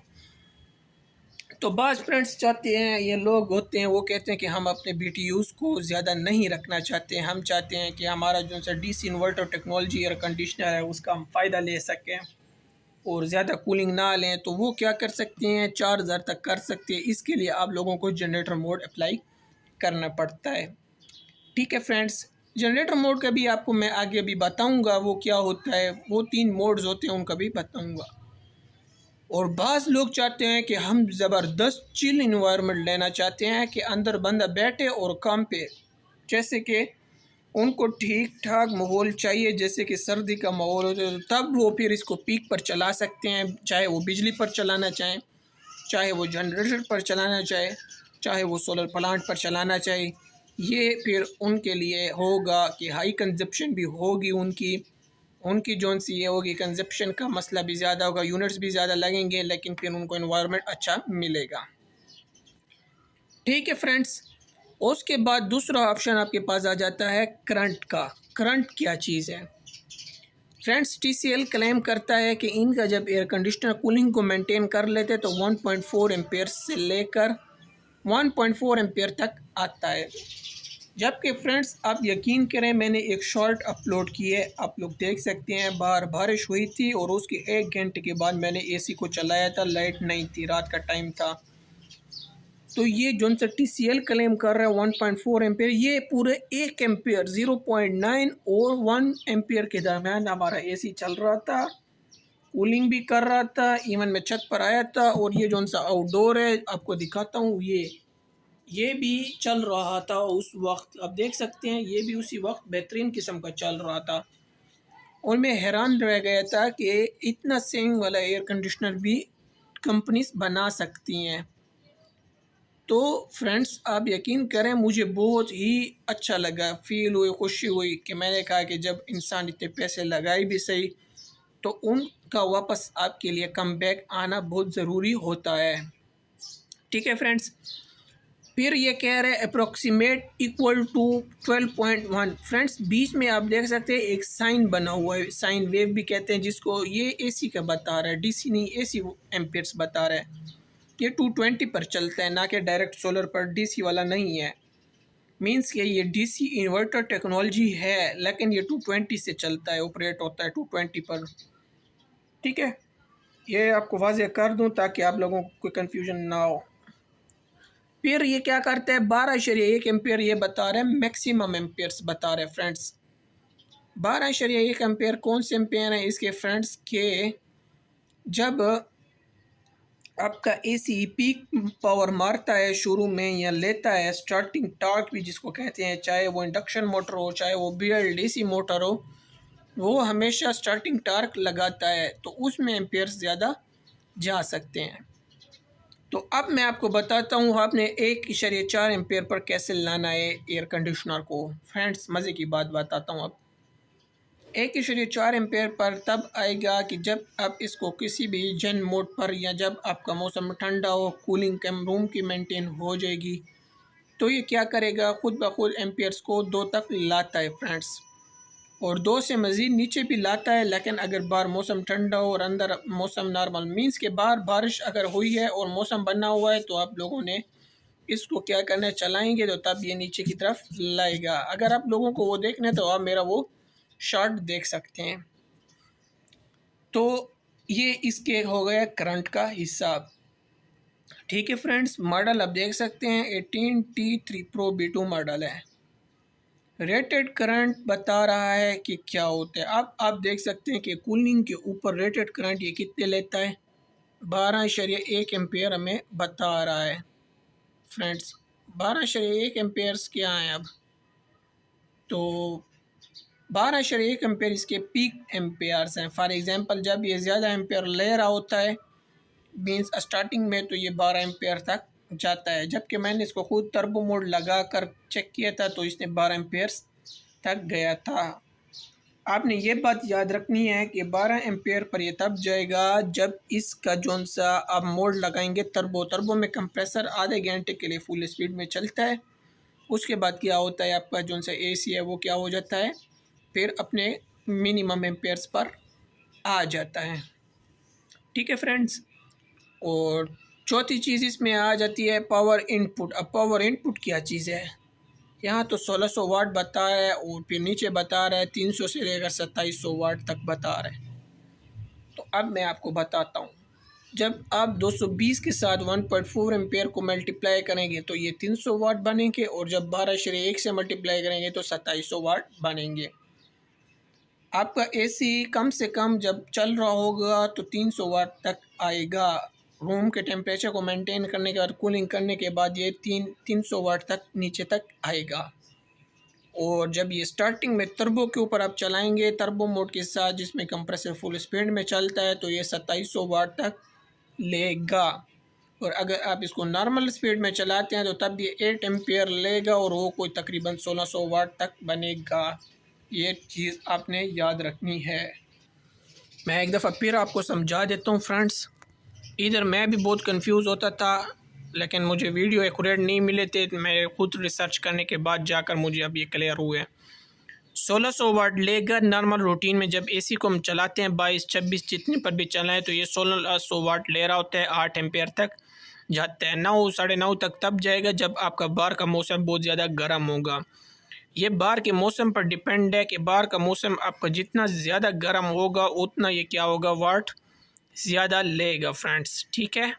तो बाज़ फ्रेंड्स चाहते हैं, ये लोग होते हैं वो कहते हैं कि हम अपने BTUs को ज़्यादा नहीं रखना चाहते हैं, हम चाहते हैं कि हमारा जो सा DC inverter technology air conditioner है उसका हम फ़ायदा ले सकें और ज़्यादा कूलिंग ना लें। तो वो क्या कर सकते हैं, 4000 तक कर सकते हैं। इसके लिए आप लोगों को जनरेटर मोड अप्लाई करना पड़ता है, ठीक है फ्रेंड्स। जनरेटर मोड का भी आपको मैं आगे भी बताऊँगा वो क्या होता है, वो 3 मोड्स होते हैं उनका भी बताऊँगा। और बाज़ लोग चाहते हैं कि हम ज़बरदस्त चिल इन्वायरमेंट लेना चाहते हैं कि अंदर बंदा बैठे और काम पे, जैसे कि उनको ठीक ठाक माहौल चाहिए, जैसे कि सर्दी का माहौल हो, तो तब वो फिर इसको पीक पर चला सकते हैं, चाहे वो बिजली पर चलाना चाहें, चाहे वो जनरेटर पर चलाना चाहे, चाहे वो सोलर प्लांट पर चलाना चाहे। ये फिर उनके लिए होगा कि हाई कंजप्शन भी होगी उनकी जोन सी ये होगी, कंजप्शन का मसला भी ज़्यादा होगा, यूनिट्स भी ज़्यादा लगेंगे, लेकिन फिर उनको एनवायरनमेंट अच्छा मिलेगा, ठीक है फ्रेंड्स। उसके बाद दूसरा ऑप्शन आपके पास आ जाता है करंट का। करंट क्या चीज़ है फ्रेंड्स, TCL क्लेम करता है कि इनका जब एयर कंडीशनर कूलिंग को मेंटेन कर लेते तो 1.4 एम्पेयर से लेकर 1.4 एम्पेयर तक आता है। जबकि फ्रेंड्स आप यकीन करें, मैंने एक शॉर्ट अपलोड की है, आप लोग देख सकते हैं, बाहर बारिश हुई थी और उसके 1 घंटे के बाद मैंने AC को चलाया था, लाइट नहीं थी, रात का टाइम था। तो ये जो सा TCL क्लेम कर रहा है 1.4 एम्पेयर, ये पूरे 1 एम्पेयर 0.9 और 1 एम्पेयर के दरमियान हमारा AC चल रहा था, कूलिंग भी कर रहा था। इवन मैं छत पर आया था और ये जो सा आउटडोर है आपको दिखाता हूँ, ये भी चल रहा था उस वक्त, आप देख सकते हैं, ये भी उसी वक्त बेहतरीन किस्म का चल रहा था। और मैं हैरान रह गया था कि इतना सेविंग वाला एयर कंडीशनर भी कंपनीज बना सकती हैं। तो फ्रेंड्स आप यकीन करें, मुझे बहुत ही अच्छा लगा, फील हुई, खुशी हुई कि मैंने कहा कि जब इंसान इतने पैसे लगाए भी सही, तो उनका वापस आपके लिए कम बैक आना बहुत ज़रूरी होता है, ठीक है फ्रेंड्स। फिर ये कह रहे हैं अप्रोक्सीमेट इक्वल टू 12.1। फ्रेंड्स बीच में आप देख सकते हैं एक साइन बना हुआ है, साइन वेव भी कहते हैं जिसको, ये AC का बता रहा है, DC नहीं, AC एम्पेयर्स बता रहा है। ये 220 पर चलता है, ना कि डायरेक्ट सोलर पर, DC वाला नहीं है। मींस कि ये DC इन्वर्टर टेक्नोलॉजी है, लेकिन ये 220 से चलता है, ऑपरेट होता है 220 पर, ठीक है। ये आपको वाज़ेह कर दूं ताकि आप लोगों को कोई कन्फ्यूजन ना हो। फिर ये क्या करते हैं, 12.1 एम्पेयर ये बता रहे हैं, मैक्सिमम एम्पेयर्स बता रहे हैं फ्रेंड्स। 12.1 एम्पेयर कौन से एम्पेयर हैं इसके फ्रेंड्स के, जब आपका AC पीक पावर मारता है शुरू में या लेता है, स्टार्टिंग टॉर्क भी जिसको कहते हैं, चाहे वो इंडक्शन मोटर हो, चाहे वो BLDC मोटर हो, वो हमेशा स्टार्टिंग टॉर्क लगाता है, तो उसमें एम्पेयर्स ज़्यादा जा सकते हैं। तो अब मैं आपको बताता हूँ आपने 1.4 एम्पेयर पर कैसे लाना है एयर कंडीशनर को। फ्रेंड्स मज़े की बात बताता हूँ, अब 1.4 एम्पेयर पर तब आएगा कि जब आप इसको किसी भी जन मोड पर या जब आपका मौसम ठंडा हो, कूलिंग कम रूम की मेंटेन हो जाएगी, तो ये क्या करेगा, खुद ब खुद एम्पेयर्स को 2 तक लाता है फ्रेंड्स, और 2 से मज़ीद नीचे भी लाता है। लेकिन अगर बाहर मौसम ठंडा हो और अंदर मौसम नॉर्मल, मीन्स के बाहर बारिश अगर हुई है और मौसम बना हुआ है, तो आप लोगों ने इसको क्या करना है, चलाएंगे तो तब ये नीचे की तरफ लाएगा। अगर आप लोगों को वो देखना है तो आप मेरा वो शॉर्ट देख सकते हैं। तो ये इसके हो गया करंट का हिसाब। ठीक है फ्रेंड्स, मॉडल आप देख सकते हैं 18T3 Pro B2 मॉडल है। रेटेड करंट बता रहा है कि क्या होता है। अब आप देख सकते हैं कि कूलिंग के ऊपर रेटेड करंट ये कितने लेता है, 12.1 एम्पेयर हमें बता रहा है फ्रेंड्स। 12.1 एम्पेयर्स क्या हैं अब, तो 12.1 एम्पेयर इसके पीक एम्पेयर्स हैं। फॉर एग्जांपल जब ये ज़्यादा एम्पेयर ले रहा होता है, मीन्स स्टार्टिंग में, तो ये 12 एम्पेयर तक जाता है। जबकि मैंने इसको खुद टर्बो मोड लगा कर चेक किया था तो इसने 12 एम्पेयर्स तक गया था। आपने ये बात याद रखनी है कि 12 एम्पेयर पर ये तब जाएगा जब इसका जौन सा आप मोड लगाएंगे टर्बो में कंप्रेसर आधे घंटे के लिए फुल स्पीड में चलता है। उसके बाद क्या होता है, आपका जौन सा AC है वो क्या हो जाता है, फिर अपने मिनिमम एम्पेयर्स पर आ जाता है। ठीक है फ्रेंड्स, और चौथी चीज़ इसमें आ जाती है पावर इनपुट। अब पावर इनपुट क्या चीज़ है, यहाँ तो 1600 वाट बता रहा है और फिर नीचे बता रहा है 300 से लेकर 2700 वाट तक बता रहा है। तो अब मैं आपको बताता हूँ, जब आप 220 के साथ 1.4 एम्पेयर को मल्टीप्लाई करेंगे तो ये 300 वाट बनेंगे, और जब 12.1 से मल्टीप्लाई करेंगे तो 2700 वाट बनेंगे। आपका AC कम से कम जब चल रहा होगा तो 300 वाट तक आएगा। रूम के टेम्परेचर को मेंटेन करने के बाद, कूलिंग करने के बाद ये 300 वाट तक नीचे तक आएगा। और जब ये स्टार्टिंग में टर्बो के ऊपर आप चलाएंगे, टर्बो मोड के साथ जिसमें कंप्रेसर फुल स्पीड में चलता है, तो ये 2700 वाट तक लेगा। और अगर आप इसको नॉर्मल स्पीड में चलाते हैं तो तब ये 8 एम्पेयर लेगा और वो कोई तकरीबन 1600 वाट तक बनेगा। ये चीज़ आपने याद रखनी है। मैं एक दफ़ा फिर आपको समझा देता हूँ फ्रेंड्स। इधर मैं भी बहुत कंफ्यूज होता था, लेकिन मुझे वीडियो एक्यूरेट नहीं मिले थे। मैं खुद रिसर्च करने के बाद जाकर मुझे अब ये क्लियर हुए। 1600 वाट लेगा नॉर्मल रूटीन में। जब AC को हम चलाते हैं 22-26 जितने पर भी चलाएं तो ये 1600 वाट ले रहा होता है, 8 एम्पेयर तक जाता है। 9 साढ़े 9 तक तब जाएगा जब आपका बाहर का मौसम बहुत ज़्यादा गर्म होगा। ये बाहर के मौसम पर डिपेंड है कि बाहर का मौसम आपका जितना ज़्यादा गर्म होगा उतना ये क्या होगा, वाट ज़्यादा लेगा फ्रेंड्स। ठीक है,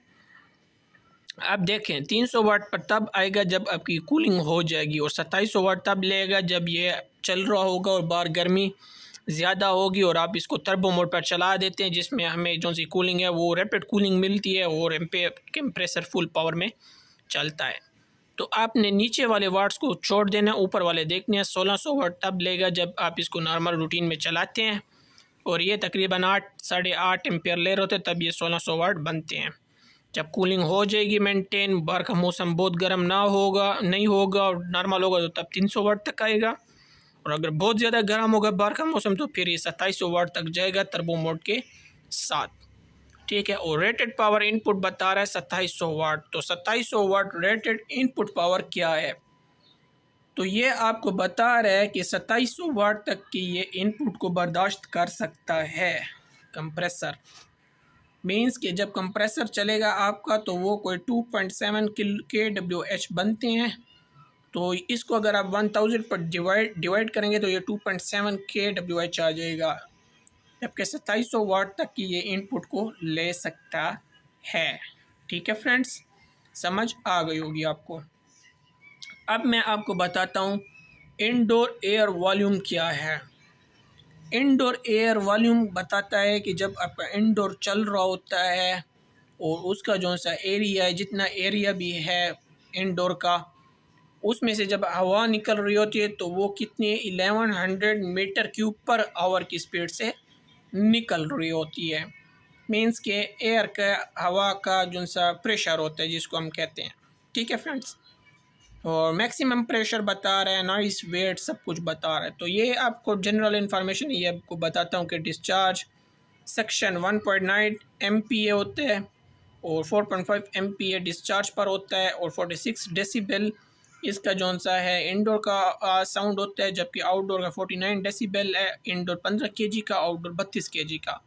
अब देखें 300 वाट पर तब आएगा जब आपकी कूलिंग हो जाएगी, और 2700 वाट तब लेगा जब ये चल रहा होगा और बाहर गर्मी ज़्यादा होगी और आप इसको टर्बो मोड पर चला देते हैं, जिसमें हमें जो सी कूलिंग है वो रैपिड कूलिंग मिलती है और कंप्रेसर फुल पावर में चलता है। तो आपने नीचे वाले वाट्स को छोड़ देना, ऊपर वाले देखने हैं। 1600 वाट तब लेगा जब आप इसको नॉर्मल रूटीन में चलाते हैं, और ये तकरीबन 8 साढ़े 8 एम्पेयर ले रहे होते तब ये 1600 वाट बनते हैं। जब कूलिंग हो जाएगी मेंटेन, बाहर का मौसम बहुत गर्म नहीं होगा और नॉर्मल होगा, तो तब 300 वाट तक आएगा। और अगर बहुत ज़्यादा गर्म होगा बाहर का मौसम तो फिर ये 2700 वाट तक जाएगा टर्बो मोड के साथ। ठीक है, और रेटेड पावर इनपुट बता रहा है 2700 वाट। तो 2700 वाट रेटेड इनपुट पावर क्या है, तो ये आपको बता रहा है कि 2700 वाट तक की ये इनपुट को बर्दाश्त कर सकता है कंप्रेसर। मीन्स कि जब कंप्रेसर चलेगा आपका तो वो कोई 2.7 kWh बनते हैं। तो इसको अगर आप 1000 पर डिवाइड करेंगे तो ये 2.7 kWh आ जाएगा, जबकि 2700 वाट तक की ये इनपुट को ले सकता है। ठीक है फ्रेंड्स, समझ आ गई होगी आपको। अब मैं आपको बताता हूँ इंडोर एयर वॉल्यूम क्या है। इंडोर एयर वॉल्यूम बताता है कि जब आपका इंडोर चल रहा होता है और उसका जो सा एरिया है, जितना एरिया भी है इंडोर का, उसमें से जब हवा निकल रही होती है तो वो कितने 1100 मीटर क्यूब पर आवर की स्पीड से निकल रही होती है। मीन्स के एयर का, हवा का जो सा प्रेशर होता है जिसको हम कहते हैं। ठीक है फ्रेंड्स, और मैक्सिमम प्रेशर बता रहा है, नॉइस वेट सब कुछ बता रहा है। तो ये आपको जनरल इन्फॉर्मेशन ये आपको बताता हूँ कि डिस्चार्ज सेक्शन 1.9 MPa होते हैं और 4.5 MPa डिस्चार्ज पर होता है और 46 डेसिबल इसका जौन सा है इंडोर का साउंड होता है, जबकि आउटडोर का 49 डेसिबल है। इंडोर 15 kg का, आउटडोर 32 kg का।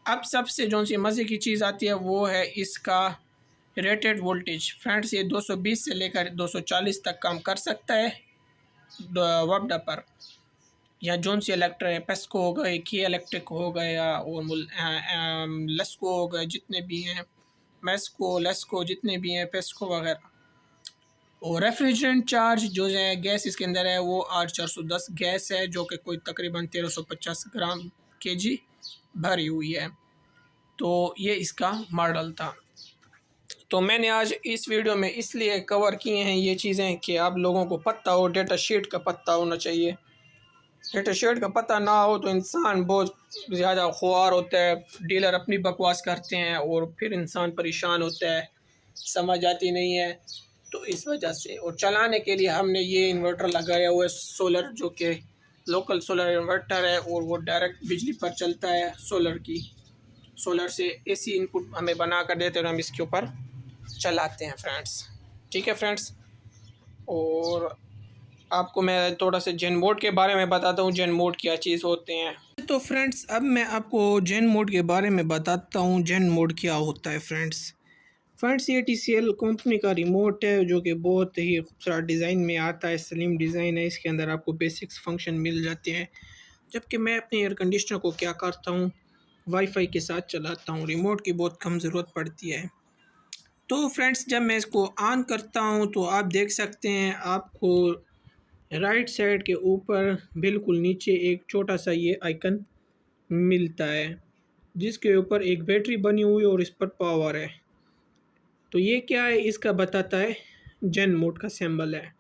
अब सबसे जौन सी मज़े की चीज़ आती है वो है इसका रेटेड वोल्टेज। फ्रेंड्स ये 220 से लेकर 240 तक काम कर सकता है वपडा पर, या जोन सी इलेक्ट्र है, पेस्को हो गए, की इलेक्ट्रिक हो गया और लेस्को हो गए, जितने भी हैं मेस्को लेस्को जितने भी हैं पेस्को वगैरह। और रेफ्रिजरेंट चार्ज जो है गैस इसके अंदर है वो R410 गैस है, जो कि कोई तकरीबन 1350 ग्राम kg भरी हुई है। तो ये इसका मॉडल था। तो मैंने आज इस वीडियो में इसलिए कवर किए हैं ये चीज़ें कि आप लोगों को पता हो, डेटा शीट का पता होना चाहिए। डेटा शीट का पता ना हो तो इंसान बहुत ज़्यादा ख्वार होता है, डीलर अपनी बकवास करते हैं और फिर इंसान परेशान होता है, समझ आती नहीं है। तो इस वजह से, और चलाने के लिए हमने ये इन्वर्टर लगाया हुआ है सोलर, जो कि लोकल सोलर इन्वर्टर है और वो डायरेक्ट बिजली पर चलता है सोलर से AC इनपुट हमें बना कर देते हैं और हम इसके ऊपर चलाते हैं फ्रेंड्स। ठीक है फ्रेंड्स, और आपको मैं थोड़ा सा जेन मोड के बारे में बताता हूँ, जेन मोड क्या चीज़ होते हैं। तो फ्रेंड्स अब मैं आपको जेन मोड के बारे में बताता हूँ, जेन मोड क्या होता है फ्रेंड्स ये TCL कंपनी का रिमोट है, जो कि बहुत ही खूबसूरत डिज़ाइन में आता है, स्लिम डिज़ाइन है। इसके अंदर आपको बेसिक्स फंक्शन मिल जाते हैं। जबकि मैं अपने एयर कंडीशनर को क्या करता हूँ, वाईफाई के साथ चलाता हूँ, रिमोट की बहुत कम ज़रूरत पड़ती है। तो फ्रेंड्स जब मैं इसको ऑन करता हूँ तो आप देख सकते हैं, आपको राइट साइड के ऊपर बिल्कुल नीचे एक छोटा सा ये आइकन मिलता है, जिसके ऊपर एक बैटरी बनी हुई है और इस पर पावर है। तो ये क्या है, इसका बताता है जेन मोड का सिंबल है।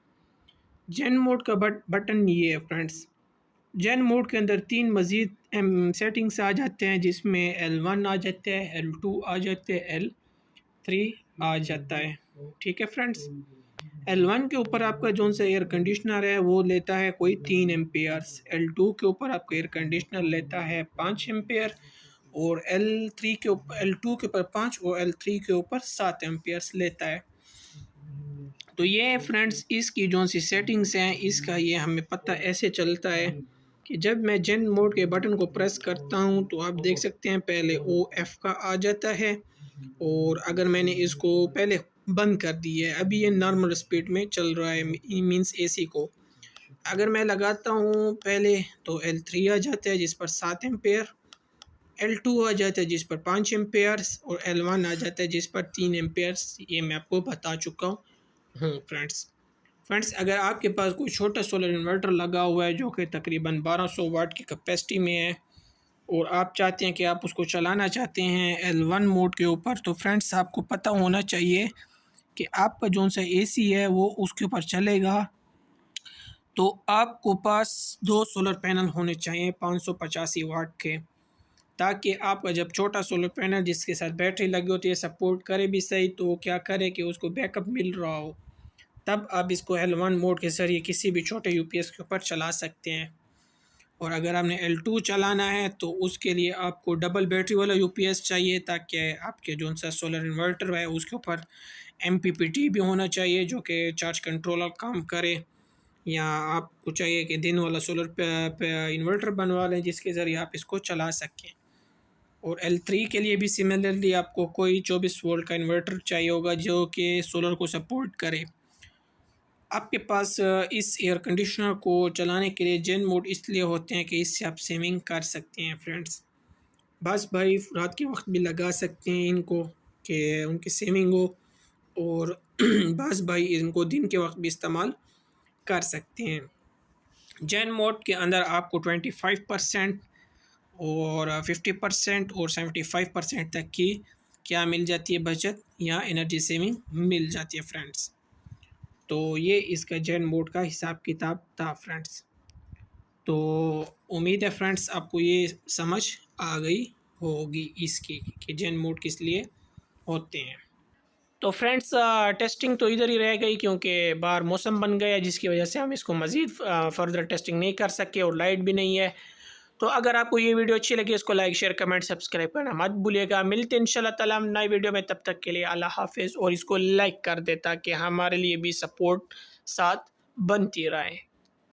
जेन मोड का बटन ये है फ्रेंड्स। जेन मोड के अंदर 3 मज़ीद सेटिंग्स आ जाते हैं, जिसमें L1 आ जाता है, L2 आ जाते हैं, L3 आ जाता है। ठीक है फ्रेंड्स, L1 के ऊपर आपका जो सा एयर कंडीशनर है वो लेता है कोई 3 एम्पेयर्स, L2 के ऊपर आपका एयर कंडीशनर लेता है 5 एम्पेयर और L3 के ऊपर L2 के ऊपर 5 और L3 के ऊपर 7 एम्पेयर्स लेता है। तो ये फ्रेंड्स इसकी जो सी सेटिंग्स हैं, इसका ये हमें पता ऐसे चलता है कि जब मैं जेन मोड के बटन को प्रेस करता हूँ तो आप देख सकते हैं पहले OF का आ जाता है, और अगर मैंने इसको पहले बंद कर दी है, अभी ये नॉर्मल स्पीड में चल रहा है, मींस AC को। अगर मैं लगाता हूँ पहले तो L3 आ जाता है जिस पर 7 एम्पेयर, L2 आ जाता है जिस पर 5 एम्पेयर्स और L1 आ जाता है जिस पर 3 एम्पेयर्स। ये मैं आपको बता चुका हूँ फ्रेंड्स अगर आपके पास कोई छोटा सोलर इन्वर्टर लगा हुआ है जो कि तकरीबन 1200 वाट की कैपेसिटी में है और आप चाहते हैं कि आप उसको चलाना चाहते हैं L1 मोड के ऊपर, तो फ्रेंड्स आपको पता होना चाहिए कि आपका जो सा AC है वो उसके ऊपर चलेगा। तो आपको पास 2 सोलर पैनल होने चाहिए 585 वाट के, ताकि आपका जब छोटा सोलर पैनल जिसके साथ बैटरी लगी होती है सपोर्ट करे भी सही, तो क्या करे कि उसको बैकअप मिल रहा हो, तब आप इसको L1 मोड के ज़रिए किसी भी छोटे UPS के ऊपर चला सकते हैं। और अगर आपने L2 चलाना है तो उसके लिए आपको डबल बैटरी वाला UPS चाहिए, ताकि आपके जो सा सोलर इन्वर्टर है उसके ऊपर MPPT भी होना चाहिए जो कि चार्ज कंट्रोलर काम करे, या आपको चाहिए कि दिन वाला सोलर इन्वर्टर बनवा लें जिसके ज़रिए आप इसको चला सकें। और L3 के लिए भी सिमिलरली आपको कोई 24 वोल्ट का इन्वर्टर चाहिए होगा जो कि सोलर को सपोर्ट करे। आपके पास इस एयर कंडीशनर को चलाने के लिए जेन मोड इसलिए होते हैं कि इससे आप सेविंग कर सकते हैं फ्रेंड्स। बस भाई रात के वक्त भी लगा सकते हैं इनको कि उनकी सेविंग हो, और बस भाई इनको दिन के वक्त भी इस्तेमाल कर सकते हैं। जेन मोड के अंदर आपको 25% और 50% और 75% तक की क्या मिल जाती है, बचत या एनर्जी सेविंग मिल जाती है फ्रेंड्स। तो ये इसका जेन मोड का हिसाब किताब था फ्रेंड्स। तो उम्मीद है फ्रेंड्स आपको ये समझ आ गई होगी इसकी कि जेन मोड किस लिए होते हैं। तो फ्रेंड्स टेस्टिंग तो इधर ही रह गई क्योंकि बाहर मौसम बन गया जिसकी वजह से हम इसको मज़ीद फर्दर टेस्टिंग नहीं कर सके और लाइट भी नहीं है। तो अगर आपको ये वीडियो अच्छी लगी इसको लाइक शेयर कमेंट सब्सक्राइब करना मत भूलिएगा। मिलते हैं इंशाल्लाह ताला हम नई वीडियो में, तब तक के लिए अल्लाह हाफिज़। और इसको लाइक कर दे ताकि हमारे लिए भी सपोर्ट साथ बनती रहे।